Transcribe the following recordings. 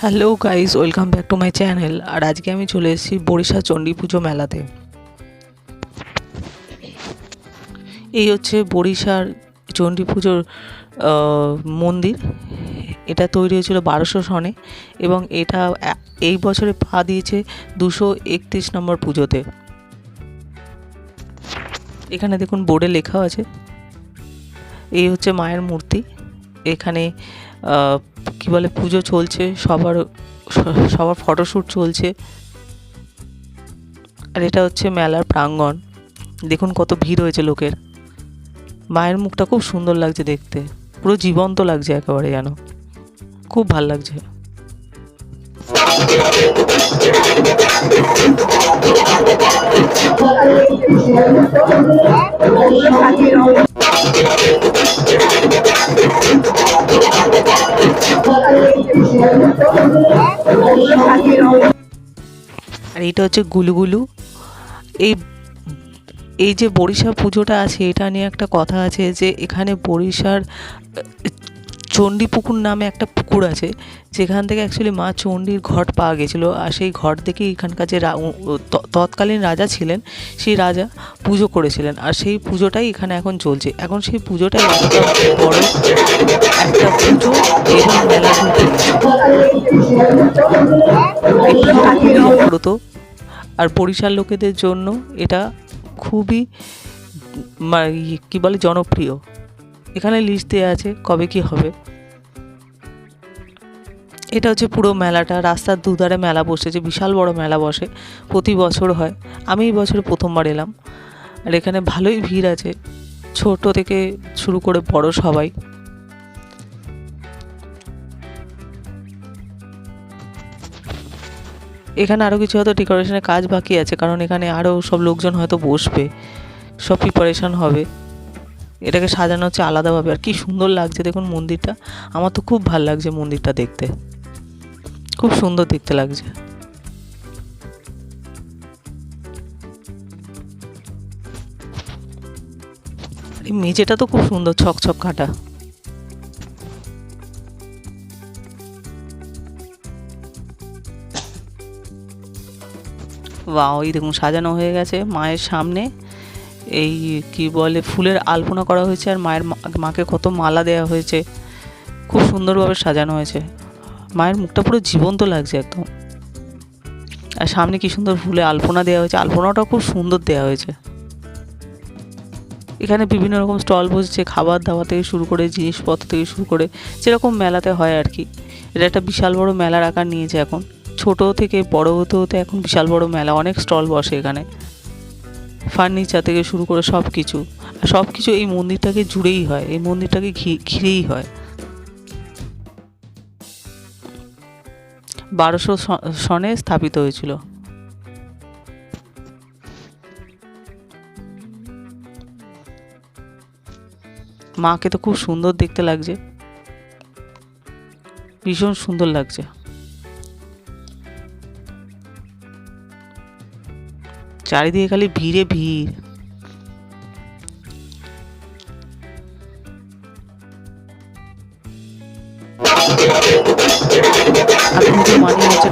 Hello guys, welcome back to my channel. আর আজকে আমি চলে এসেছি বরিশা চণ্ডী পুজো মেলাতে। এই হচ্ছে বরিশার চণ্ডী পুজোর মন্দির। এটা তৈরি হয়েছিল 1200 সনে এবং এটা এই বছরে পা দিয়েছে 231 নম্বর পুজোতে। এখানে দেখুন বোর্ডে লেখা আছে। এই হচ্ছে মায়ের মূর্তি। এখানে কি বলে পুজো চলছে, সবার ফটোশ্যুট চলছে। আর এটা হচ্ছে মেলার প্রাঙ্গণ। দেখুন কত ভিড় হয়েছে লোকের। মায়ের মুখটা খুব সুন্দর লাগছে দেখতে, পুরো জীবন্ত লাগছে একেবারে, যেন খুব ভাল লাগছে। আর এটা হচ্ছে গুলুগুলু। এই এই যে বরিশা পুজোটা আছে, এটা নিয়ে একটা কথা আছে যে এখানে বরিশার চণ্ডীপুকুর নামে একটা পুকুর আছে, যেখান থেকে অ্যাকচুয়ালি মা চণ্ডীর ঘট পাওয়া গেছিলো। আর সেই ঘট দেখেই এখানকার যে তৎকালীন রাজা ছিলেন, সেই রাজা পুজো করেছিলেন। আর সেই পুজোটাই এখানে এখন চলছে। এখন সেই পুজোটাই এতটা বড় একটা পুজো এবং মেলা তো। আর বরিশার লোকেদের জন্য এটা খুবই কি বলে জনপ্রিয়। এখানে লিস্ট দেওয়া আছে কবে কি হবে। এটা হচ্ছে পুরো মেলাটা। রাস্তার দুধারে মেলা বসেছে, বিশাল বড় মেলা বসে, প্রতি বছর হয়। আমি এই বছরে প্রথমবার এলাম। আর এখানে ভালোই ভিড় আছে, ছোট থেকে শুরু করে বড় সবাই। এখানে আরও কিছু হয়তো ডেকোরেশনের কাজ বাকি আছে, কারণ এখানে আরও সব লোকজন হয়তো বসবে, সব প্রিপারেশন হবে। এটাকে সাজানো হচ্ছে আলাদাভাবে। আর কি সুন্দর লাগছে দেখুন মন্দিরটা। আমার তো খুব ভালো লাগছে মন্দিরটা দেখতে, খুব সুন্দর দেখতে লাগছে। এই মেঝেটা তো খুব সুন্দর, ছকছক কাটা। ওয়াও, এই দেখুন সাজানো হয়ে গেছে মায়ের সামনে। এই কি বলে ফুলের আলপনা করা হয়েছে, আর মাকে কত মালা দেওয়া হয়েছে, খুব সুন্দরভাবে সাজানো হয়েছে। মায়ের মুখটা পুরো জীবন্ত লাগছে একদম। আর সামনে কি সুন্দর ফুলে আলপনা দেওয়া হয়েছে, আলপনাটাও খুব সুন্দর দেওয়া হয়েছে। এখানে বিভিন্ন রকম স্টল বসেছে, খাবার দাবার থেকে শুরু করে জিনিসপত্র থেকে শুরু করে, যেরকম মেলাতে হয় আর কি। এটা একটা বিশাল বড় মেলার আকার নিয়েছে এখন। ছোট থেকে বড় হতে হতে এখন বিশাল বড় মেলা, অনেক স্টল বসে এখানে। ফার্নিচার থেকে শুরু করে সব কিছু। আর সব কিছু এই মন্দিরটাকে জুড়েই হয়, এই মন্দিরটাকে ঘিরেই হয়। 1200 সনে স্থাপিত হয়েছিল। মাকে তো খুব সুন্দর দেখতে লাগছে, ভীষণ সুন্দর লাগছে। চারিদিকে খালি ভিড়ে ভিড়। আর পুজো মানে হচ্ছে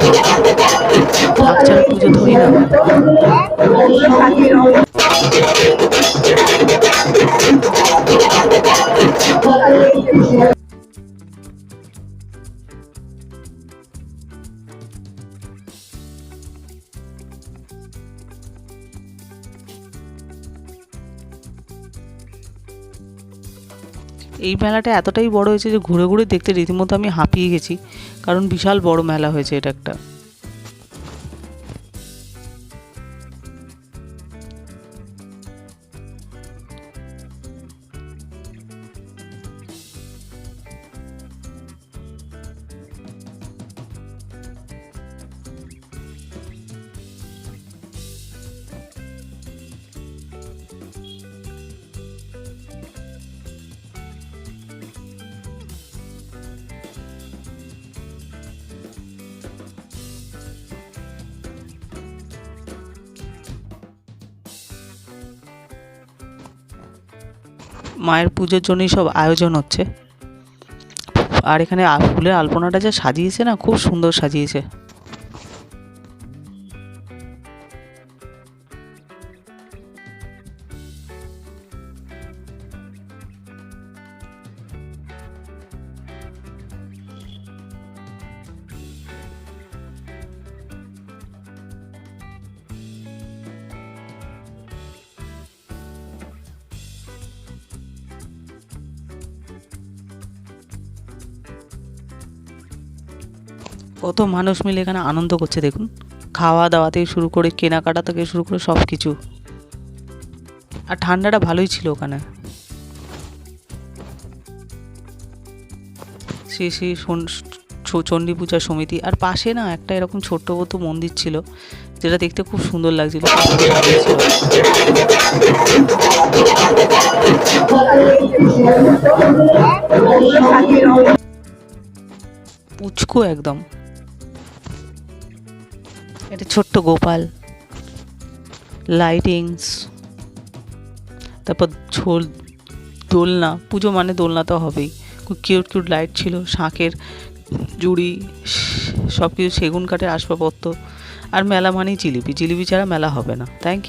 ঢাক ছাড়া পুজো ধরি না। এই মেলাটা এতটাই বড় হয়েছে যে ঘুরে ঘুরে দেখতে রীতিমতো আমি হাঁপিয়ে গেছি, কারণ বিশাল বড় মেলা হয়েছে এটা একটা। মায়ের পুজোর জন্যই সব আয়োজন হচ্ছে। আর এখানে ফুলের আলপনাটা যা সাজিয়েছে না, খুব সুন্দর সাজিয়েছে। কত মানুষ মিলে এখানে আনন্দ করছে দেখুন, খাওয়া দাওয়া থেকে শুরু করে কেনাকাটা থেকে শুরু করে সব কিছু। আর ঠান্ডাটা ভালোই ছিল ওখানে। শ্রী শ্রী চণ্ডী পূজা সমিতি। আর পাশে না একটা এরকম ছোট্ট মতো মন্দির ছিল, যেটা দেখতে খুব সুন্দর লাগছিল। পুচকু একদম। এটা ছোট্ট গোপাল, লাইটিংস, তারপর দোলনা। পুজো মানে দোলনা তো হবেই। খুব কিউট কিউট লাইট ছিল, শাঁখের জুড়ি, সব কিছু সেগুন কাঠের আসবাবপত্র। আর মেলা মানেই জিলিপি, জিলিপি ছাড়া মেলা হবে না। Thank you.